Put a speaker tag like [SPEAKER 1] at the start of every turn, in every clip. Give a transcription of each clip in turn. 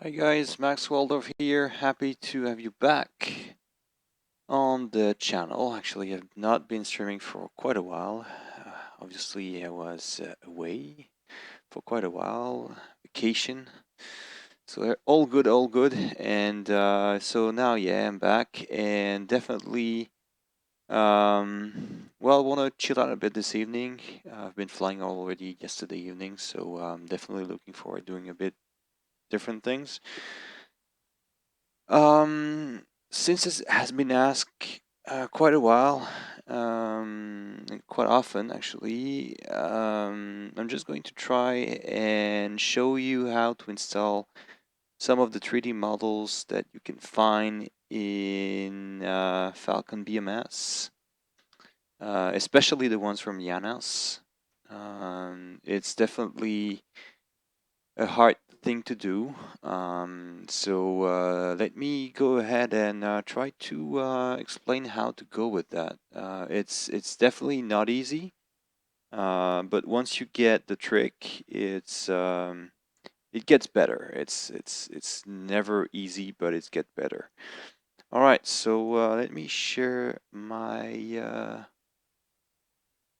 [SPEAKER 1] Hi guys, Max Waldorf here. Happy to have you back on the channel. Actually, I've not been streaming for quite a while. Obviously, I was away for quite a while, vacation. So all good, all good. And so now, yeah, I'm back and definitely, well, want to chill out a bit this evening. I've been flying already yesterday evening, so I'm definitely looking forward to doing a bit different things. Since this has been asked quite a while, quite often actually, I'm just going to try and show you how to install some of the 3D models that you can find in Falcon BMS, especially the ones from JanHas. It's definitely a hard thing to do. So let me go ahead and try to explain how to go with that. It's definitely not easy, but once you get the trick, it gets better. It's never easy, but it gets better. All right, so let me share my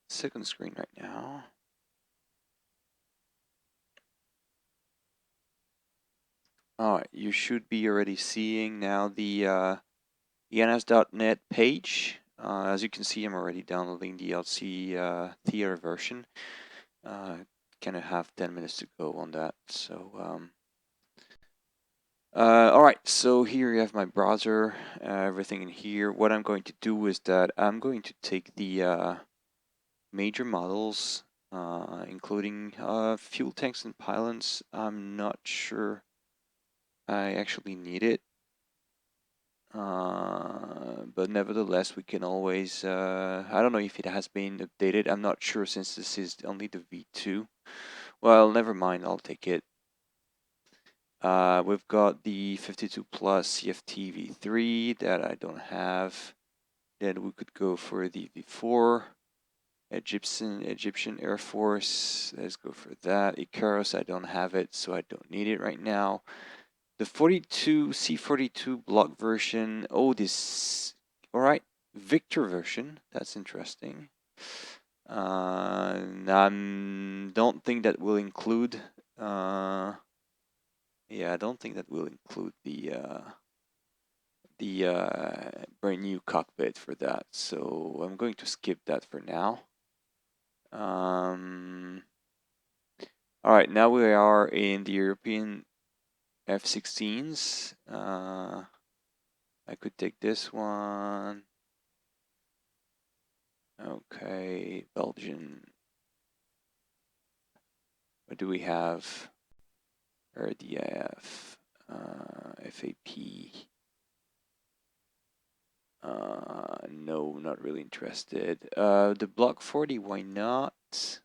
[SPEAKER 1] second screen right now. All right, you should be already seeing now the JanHas.net page. As you can see, I'm already downloading the LC theater version. Kind of have 10 minutes to go on that. So, all right. So here you have my browser, everything in here. What I'm going to do is that I'm going to take the major models, including fuel tanks and pylons. I'm not sure I actually need it. But nevertheless, we can always, I don't know if it has been updated. I'm not sure since this is only the V2. Well, never mind, I'll take it. We've got the 52 plus CFT V3 that I don't have. Then we could go for the V4. Egyptian Air Force, let's go for that. Icarus, I don't have it, so I don't need it right now. The 42 C42 block version. Oh, this. All right, Victor version. That's interesting. I don't think that will include. Yeah, I don't think that will include the brand new cockpit for that. So I'm going to skip that for now. All right, now we are in the European F-16s. I could take this one. Okay, Belgian. What do we have? RDIF, FAP. No, not really interested. The Block 40, why not?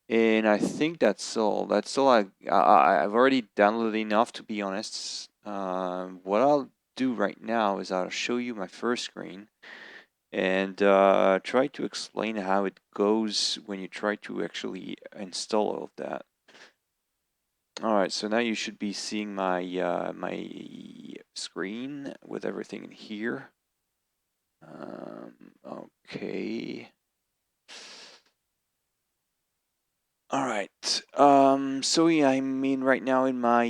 [SPEAKER 1] And I think that's all. That's all. I've already downloaded enough, to be honest. What I'll do right now is I'll show you my first screen and try to explain how it goes when you try to actually install all of that. All right, so now you should be seeing my my screen with everything in here. Okay. All right. So yeah, I'm in right now in my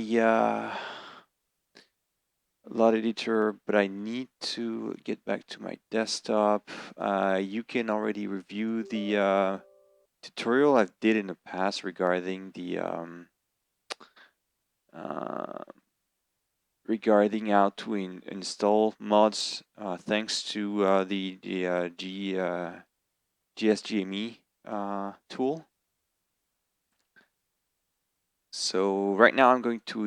[SPEAKER 1] LOD editor, but I need to get back to my desktop. You can already review the tutorial I've did in the past regarding the regarding how to install mods thanks to the GSGME tool. So right now I'm going to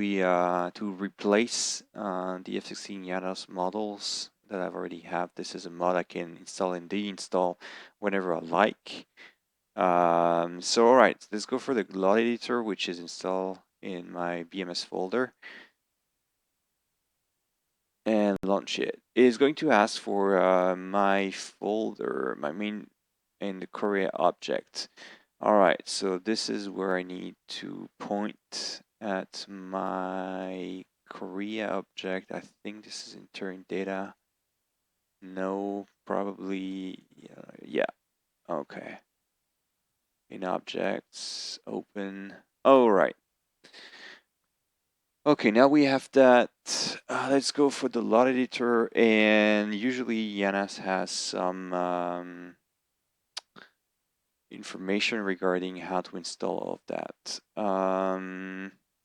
[SPEAKER 1] replace the F-16 JanHas models that I've already have. This is a mod I can install and deinstall whenever I like. So all right, let's go for the LOD editor, which is installed in my BMS folder, and launch it. It is going to ask for my folder, my main, and the Korea object. All right, so this is where I need to point at my Korea object. I think this is entering data. No, probably, yeah, okay. In objects, open, oh, right. Okay, now we have that. Let's go for the LOD editor, and usually JanHas has some information regarding how to install all of that.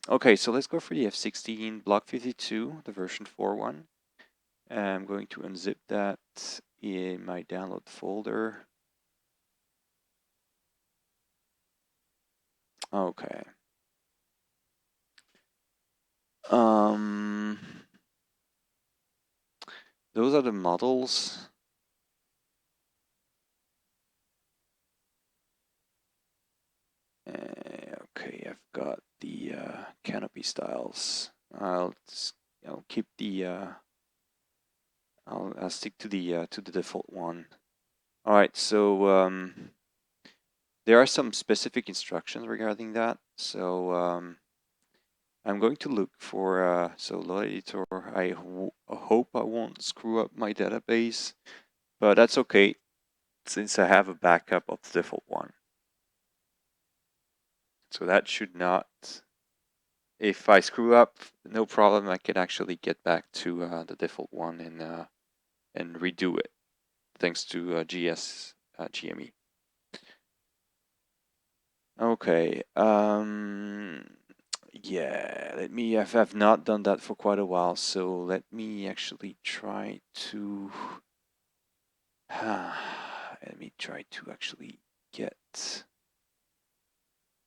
[SPEAKER 1] Okay, so let's go for the F-16 Block 52, the version 4 one. I'm going to unzip that in my download folder. Okay. Those are the models. Okay, I've got the Canopy styles. I'll keep the I'll stick to the default one. All right, so there are some specific instructions regarding that. So I'm going to look for so LOD editor. I hope I won't screw up my database, but that's okay since I have a backup of the default one. So that should not. If I screw up, no problem. I can actually get back to the default one and redo it, thanks to GS GME. Okay. Yeah. Let me. I've not done that for quite a while, so let me actually try to. Let me try to actually get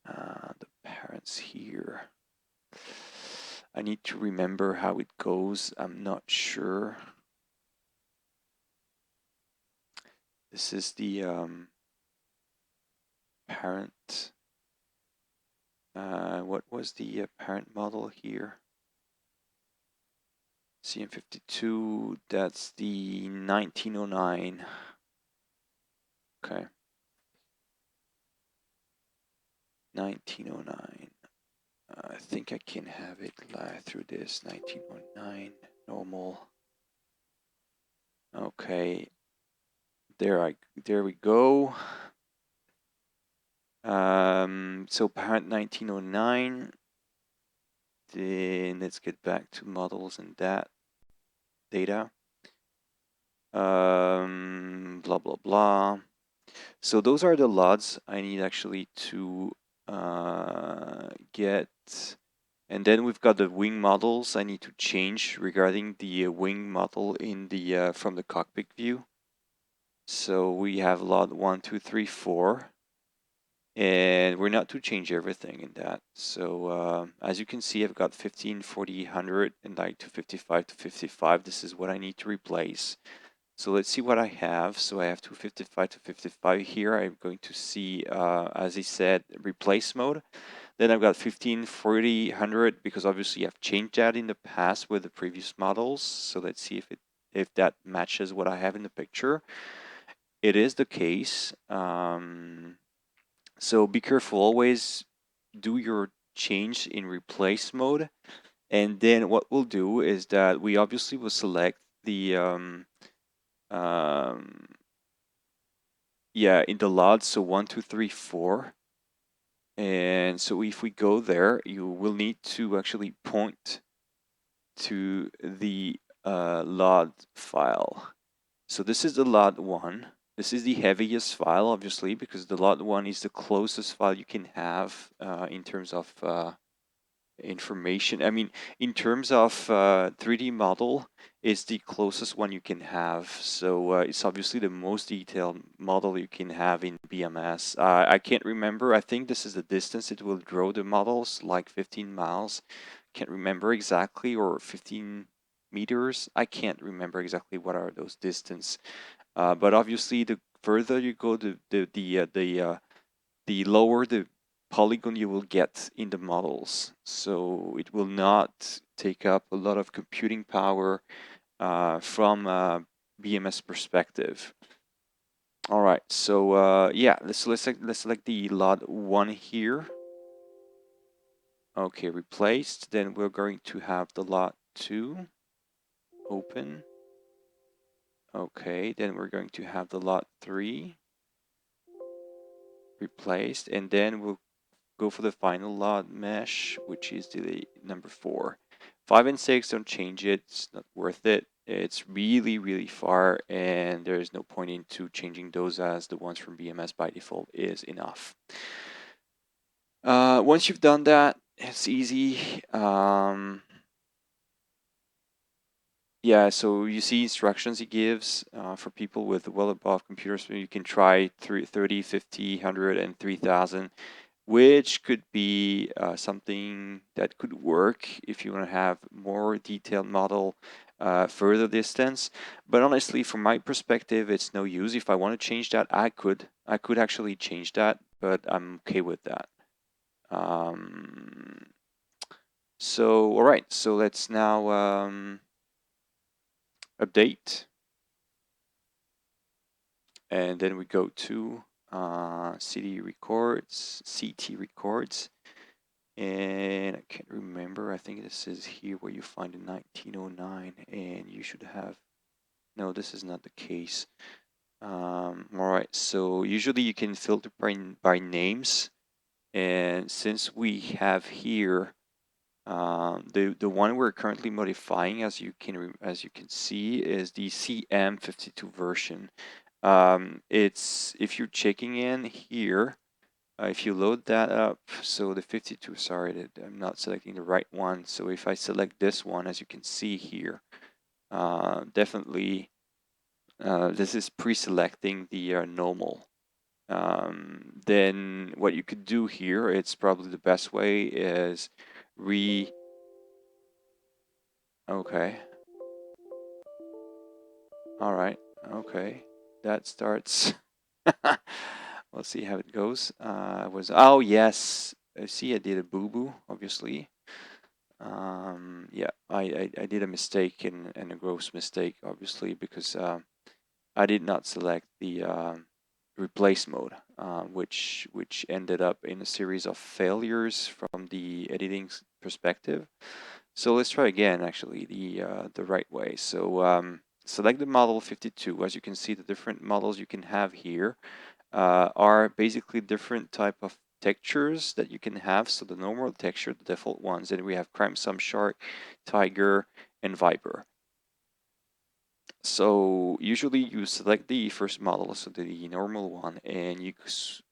[SPEAKER 1] the parents here. I need to remember how it goes. I'm not sure. This is the parent. What was the parent model here? CM52, that's the 1909. Okay. 1909. I think I can have it through this 1909 normal. Okay. There we go. So parent 1909. Then let's get back to models and that data. Blah blah blah. So those are the LODs I need actually to get. And then we've got the wing models I need to change regarding the wing model in the from the cockpit view. So we have LOD 1, 2, 3, 4. And we're not to change everything in that. So as you can see, I've got 15, 40, 100, and like 255 to 55. This is what I need to replace. So let's see what I have. So I have 255 to 55 here. I'm going to see, as he said, replace mode. Then I've got 15, 40, 100, because obviously I've changed that in the past with the previous models. So let's see if that matches what I have in the picture. It is the case. So be careful. Always do your change in replace mode. And then what we'll do is that we obviously will select the yeah, in the LOD, so 1, 2, 3, 4. And so if we go there, you will need to actually point to the LOD file. So this is the LOD 1. This is the heaviest file, obviously, because the LOD 1 is the closest file you can have in terms of information. I mean, in terms of 3D model, is the closest one you can have. So it's obviously the most detailed model you can have in BMS. I can't remember. I think this is the distance it will draw the models, like 15 miles. Can't remember exactly, or 15 meters. I can't remember exactly what are those distance. But obviously, the further you go, the lower the polygon you will get in the models. So it will not take up a lot of computing power from a BMS perspective. All right, so yeah, let's select the Lod 1 here. Okay, replaced. Then we're going to have the Lod 2 open. Okay, then we're going to have the Lod 3 replaced, and then we'll go for the final Lod mesh, which is the number 4. 5 and 6, don't change it. It's not worth it. It's really, really far, and there is no point into changing those, as the ones from BMS by default is enough. Once you've done that, it's easy. Yeah, so you see instructions he gives for people with well above computers. So you can try 30, 50, 100, and 3000, which could be something that could work if you want to have more detailed model further distance. But honestly, from my perspective, it's no use. If I want to change that, I could actually change that, but I'm okay with that. So, all right, so let's now update. And then we go to CT records. And I can't remember, I think this is here where you find the 1909, and you should have, no, this is not the case. All right, so usually you can filter by names. And since we have here the one we're currently modifying, as you can see, is the CM52 version. It's, if you're checking in here, if you load that up, so the 52, sorry, I'm not selecting the right one. So if I select this one, as you can see here, definitely this is pre-selecting the normal. Then what you could do here, it's probably the best way, is okay. All right. Okay. That starts. We'll see how it goes. Oh yes. I see. I did a boo-boo, obviously. Yeah, I did a mistake and a gross mistake, obviously, because I did not select the replace mode, which ended up in a series of failures from the editing perspective. So let's try again, actually, the right way. So select the model 52. As you can see, the different models you can have here are basically different type of textures that you can have. So the normal texture, the default ones, and we have crime, some shark, tiger, and viper. So usually you select the first model, so the normal one, and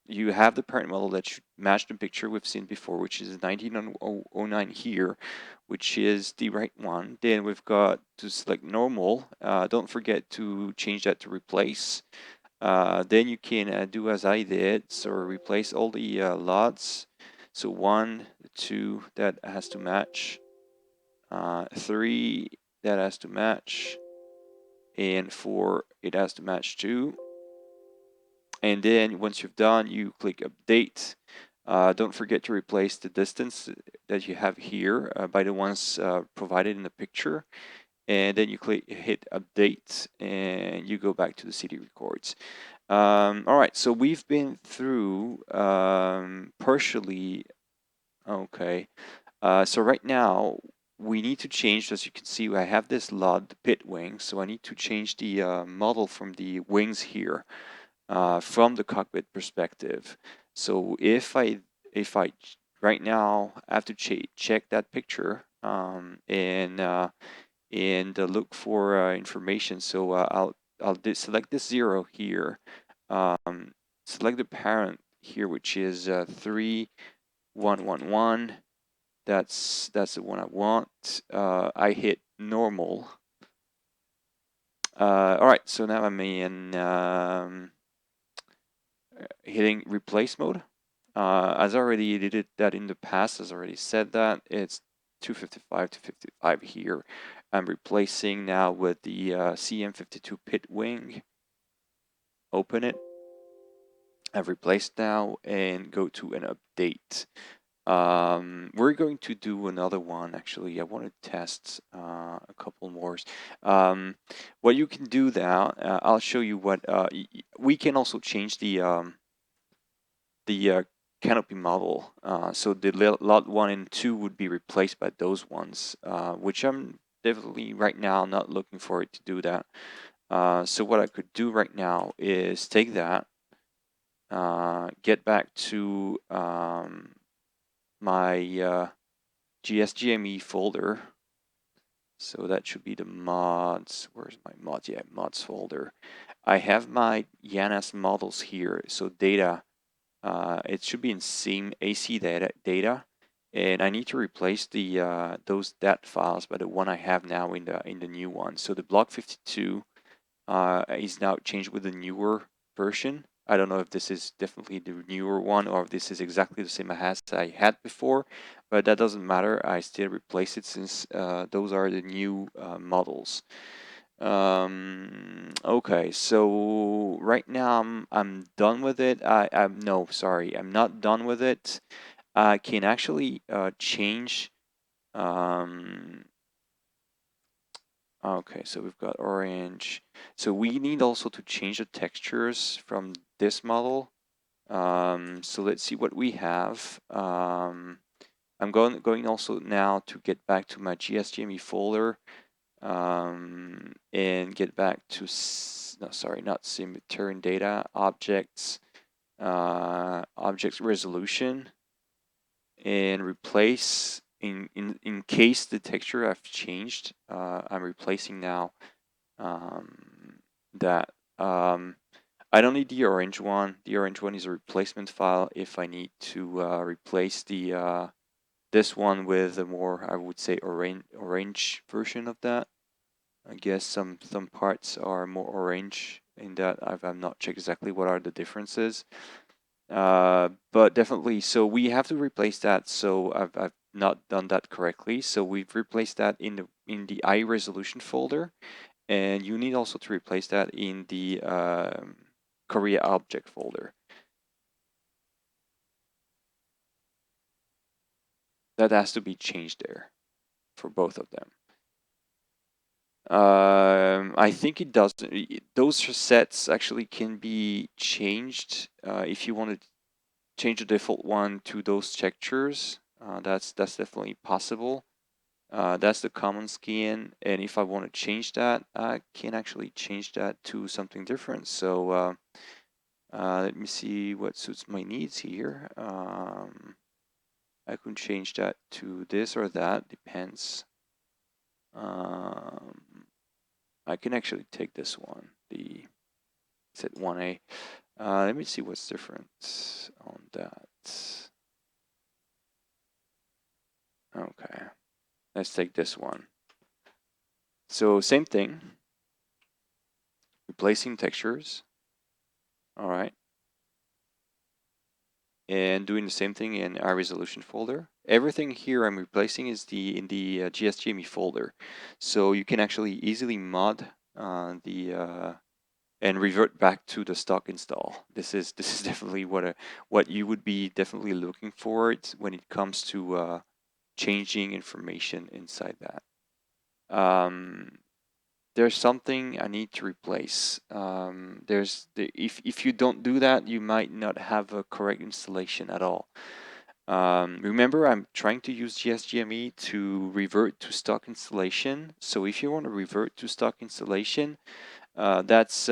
[SPEAKER 1] you have the parent model that should match the picture we've seen before, which is 1909 here, which is the right one. Then we've got to select normal. Don't forget to change that to replace. Then you can do as I did, so replace all the LODs. So 1, 2, that has to match. 3, that has to match. And 4, it has to match too. And then once you've done, you click update. Don't forget to replace the distance that you have here by the ones provided in the picture. And then you hit update, and you go back to the CT records. All right, so we've been through partially. Okay, so right now we need to change, as you can see, I have this LOD pit wing, so I need to change the model from the wings here from the cockpit perspective. So if I right now I have to check that picture and look for information. So I'll select this 0 here. Select the parent here, which is 3111. That's the one I want. I hit normal. All right, so now I'm in hitting replace mode. As I already did that in the past, as I already said that, it's 255 to 55 here. I'm replacing now with the CM52 pit wing. Open it. I've replaced now and go to an update. We're going to do another one. Actually, I want to test a couple more. What you can do now, I'll show you what we can also change the canopy model. So the lot 1 and 2 would be replaced by those ones, which I'm definitely right now not looking forward to do that. So what I could do right now is take that, get back to my GSGME folder. So that should be the mods. Where's my mods? Yeah, mods folder. I have my JanHas models here. So data, it should be in sim AC data, and I need to replace the those dat files by the one I have now in the new one. So the block 52 is now changed with the newer version. I don't know if this is definitely the newer one or if this is exactly the same as I had before, but that doesn't matter. I still replace it since those are the new models. Okay, so right now I'm done with it. No, sorry, I'm not done with it. I can actually change. Okay, so we've got orange. So we need also to change the textures from this model. So let's see what we have. I'm going also now to get back to my GSGME folder and get back to, no, sorry, not sim, turn data, objects, objects resolution, and replace, in case the texture I've changed, I'm replacing now that. I don't need the orange one. The orange one is a replacement file if I need to replace the this one with a more, I would say, orange version of that. I guess some parts are more orange in that. I've not checked exactly what are the differences. But definitely, so we have to replace that. So I've not done that correctly. So we've replaced that in the I resolution folder, and you need also to replace that in the Korea object folder. That has to be changed there for both of them. I think it does. Those sets actually can be changed if you want to change the default one to those textures. That's definitely possible. That's the common skin, and if I want to change that, I can actually change that to something different. So let me see what suits my needs here. I can change that to this or that, depends. I can actually take this one, the set 1A. Let me see what's different on that. Okay, let's take this one. So same thing, replacing textures. All right. And doing the same thing in our resolution folder. Everything here I'm replacing is in the GSGME folder. So you can actually easily mod and revert back to the stock install. This is definitely what you would be definitely looking for when it comes to changing information inside that. There's something I need to replace. If you don't do that, you might not have a correct installation at all. Remember, I'm trying to use GSGME to revert to stock installation. So if you want to revert to stock installation, that's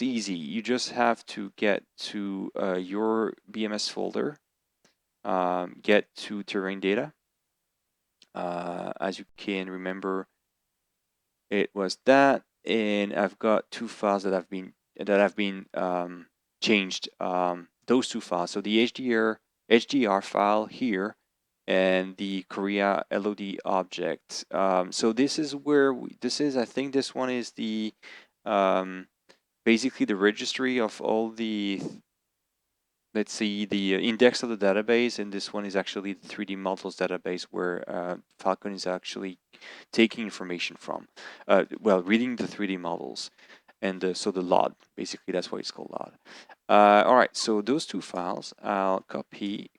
[SPEAKER 1] easy. You just have to get to your BMS folder, get to terrain data. As you can remember, it was that, and I've got two files that have been changed. Those two files, so the HDR file here and the Korea LOD object. So this is where I think this one is the basically the registry of all the, let's see, the index of the database, and this one is actually the 3D models database where Falcon is actually taking information from, well, reading the 3D models, and so the LOD, basically that's why it's called LOD. All right, so those two files, I'll copy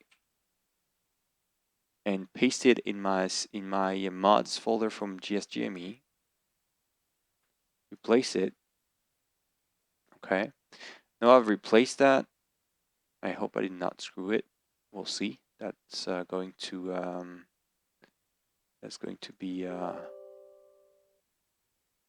[SPEAKER 1] and paste it in my mods folder from GSGME. Replace it. Okay. Now I've replaced that. I hope I did not screw it. We'll see. That's going to be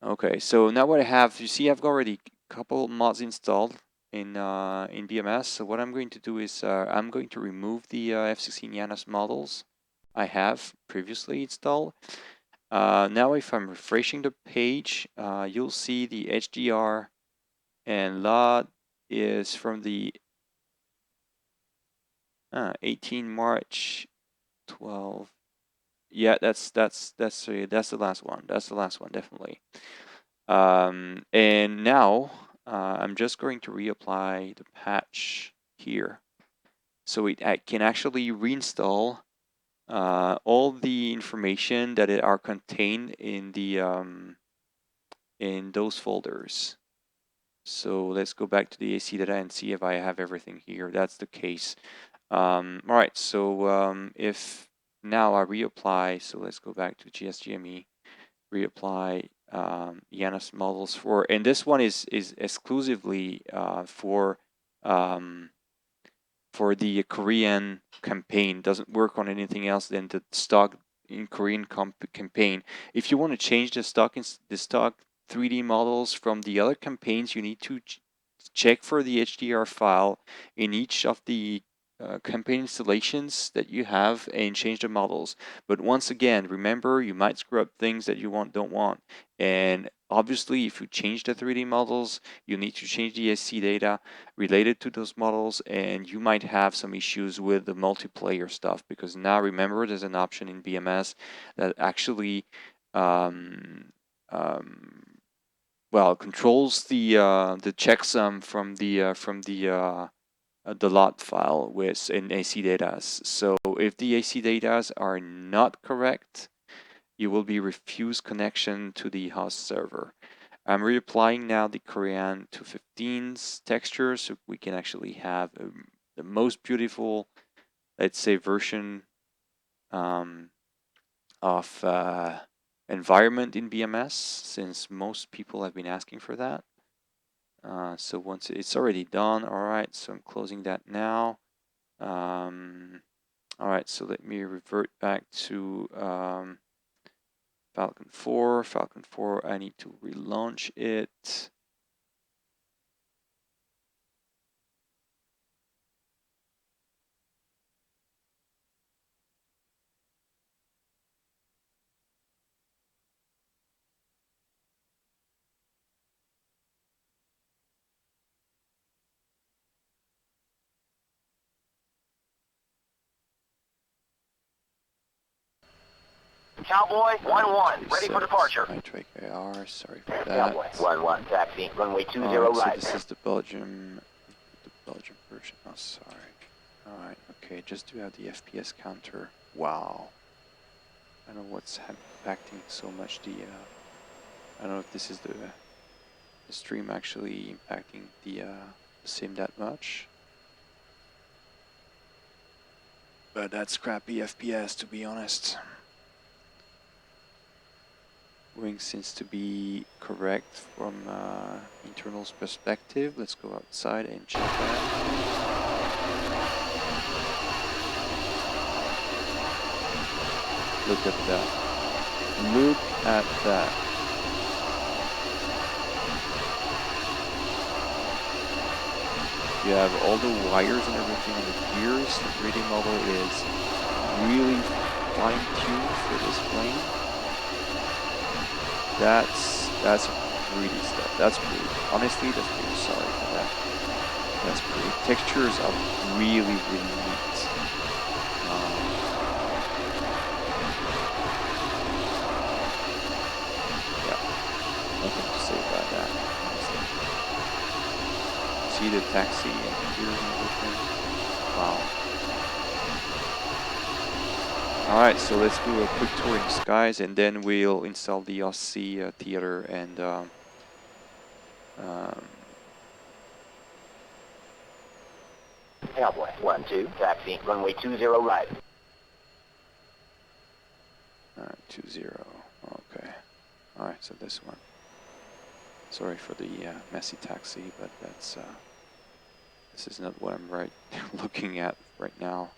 [SPEAKER 1] okay. So now what I have, you see, I've already a couple mods installed in BMS. So what I'm going to do is I'm going to remove the F-16 JanHas models I have previously installed. Now if I'm refreshing the page, you'll see the HDR and LOD is from the 18 March 12. Yeah, that's the last one. That's the last one, definitely. And now I'm just going to reapply the patch here, so I can actually reinstall all the information that are contained in the in those folders. So let's go back to the AC data and see if I have everything here. That's the case. All right, so if now I reapply, so let's go back to GSGME, reapply JanHas models for, and this one is exclusively for the Korean campaign. Doesn't work on anything else than the stock in Korean campaign. If you want to change the stock 3D models from the other campaigns, you need to check for the HDR file in each of the campaign installations that you have and change the models. But once again, remember, you might screw up things that you don't want. And obviously, if you change the 3D models, you need to change the SC data related to those models, and you might have some issues with the multiplayer stuff, because now remember, there's an option in BMS that actually well, controls the checksum from the Lod file with in AC data. So if the AC data are not correct, you will be refused connection to the host server. I'm reapplying now the Korean 215's texture, so we can actually have the most beautiful, let's say, version of environment in BMS, since most people have been asking for that. So once it's already done, all right, so I'm closing that now. All right, so let me revert back to Falcon 4. Falcon 4, I need to relaunch it.
[SPEAKER 2] Cowboy 1-1, ready for departure.
[SPEAKER 1] Nitrate AR, sorry for that.
[SPEAKER 2] Cowboy 1-1, taxi, runway 20
[SPEAKER 1] right,
[SPEAKER 2] right.
[SPEAKER 1] so this is the Belgium version. Oh, sorry. All right, okay, just to have the FPS counter. Wow. I don't know what's impacting so much the. I don't know if this is the stream actually impacting the sim that much. But that's crappy FPS, to be honest. Wing seems to be correct from internals perspective. Let's go outside and check that. Look at that. Look at that. You have all the wires and everything on the gears. The 3D model is really fine-tuned for this plane. That's pretty stuff. That's pretty. Honestly, that's pretty. Sorry for that. That's pretty. Textures are really neat. Yeah, nothing to say about that, honestly. See the taxi and the gears and everything. Wow. Alright, so let's do a quick tour in the skies, and then we'll install the Aussie theater and
[SPEAKER 2] Cowboy 1-2, taxi, runway 20 right.
[SPEAKER 1] Alright, 20. Okay. Alright, so this one. Sorry for the messy taxi, but that's this is not what I'm looking at right now.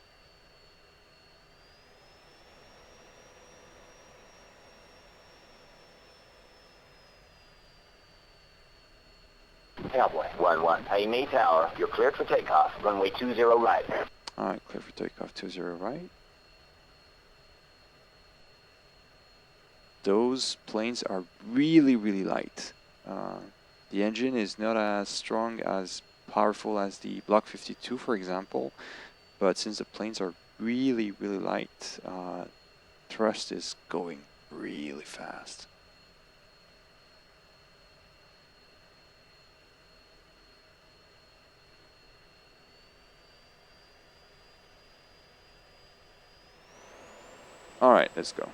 [SPEAKER 2] Cowboy 1-1. Amy Tower, you're cleared for takeoff. Runway 20 right.
[SPEAKER 1] Alright, clear for takeoff 20 right. Those planes are really, really light. The engine is not as strong, as powerful as the Block 52, for example, but since the planes are really, really light, thrust is going really fast. Alright, let's go.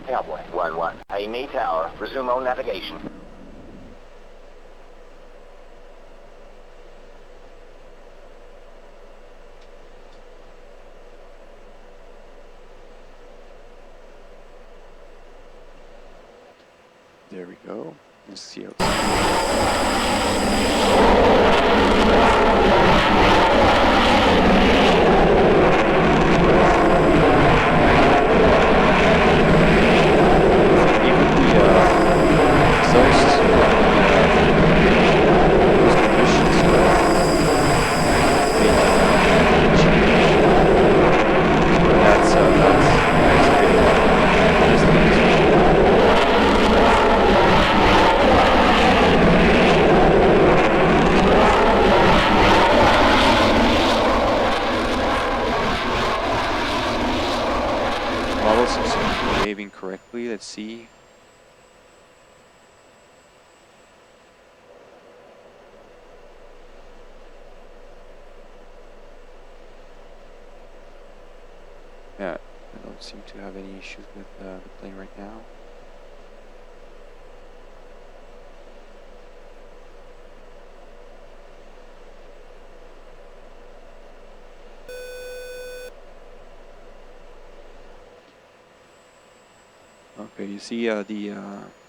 [SPEAKER 2] Cowboy 1-1. Amy Tower, resume on navigation.
[SPEAKER 1] There we go. Let's see how behaving correctly. Let's see. Yeah, I don't seem to have any issues with the plane right now. Okay, you see the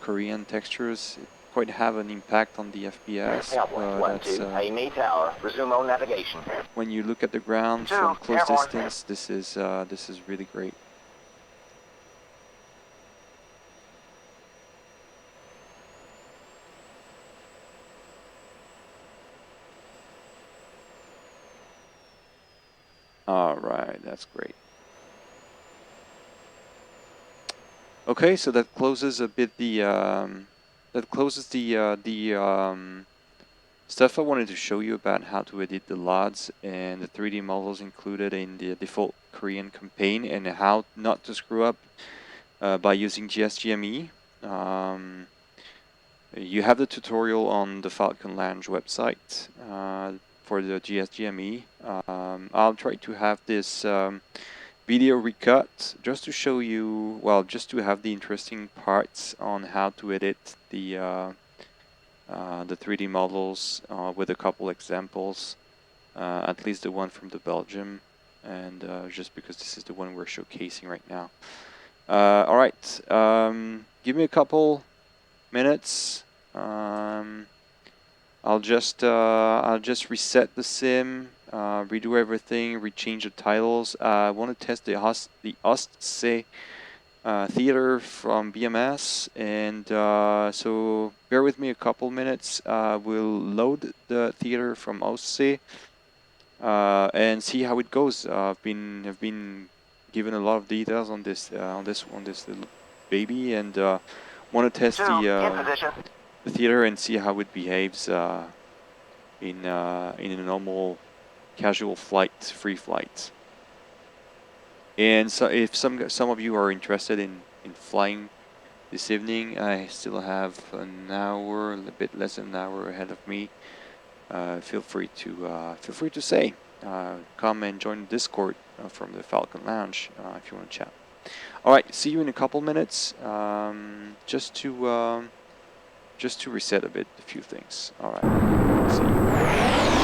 [SPEAKER 1] Korean textures quite have an impact on the FPS. That's
[SPEAKER 2] Amy Tower, resume on navigation.
[SPEAKER 1] when you look at the ground from close distance. This is really great. All right, that's great. Okay, so that closes a bit the stuff I wanted to show you about how to edit the LODs and the 3D models included in the default Korean campaign, and how not to screw up by using GSGME. You have the tutorial on the Falcon Lounge website for the GSGME. I'll try to have this video recut just to show you, well, just to have the interesting parts on how to edit the 3D models with a couple examples, at least the one from the Belgium, and just because this is the one we're showcasing right now. All right, give me a couple minutes. I'll just reset the sim, redo everything, rechange the titles. I want to test the Ostsee theater from BMS, and so bear with me a couple minutes. We'll load the theater from Ostsee and see how it goes. I've been given a lot of details on this little baby, and want to test the theater and see how it behaves in a normal casual flight, free flight. And so if some of you are interested in flying this evening, I still have an hour, a bit less than an hour ahead of me. Feel free to say, come and join the Discord from the Falcon Lounge if you want to chat. All right, see you in a couple minutes. Just to reset a few things. All right, see you.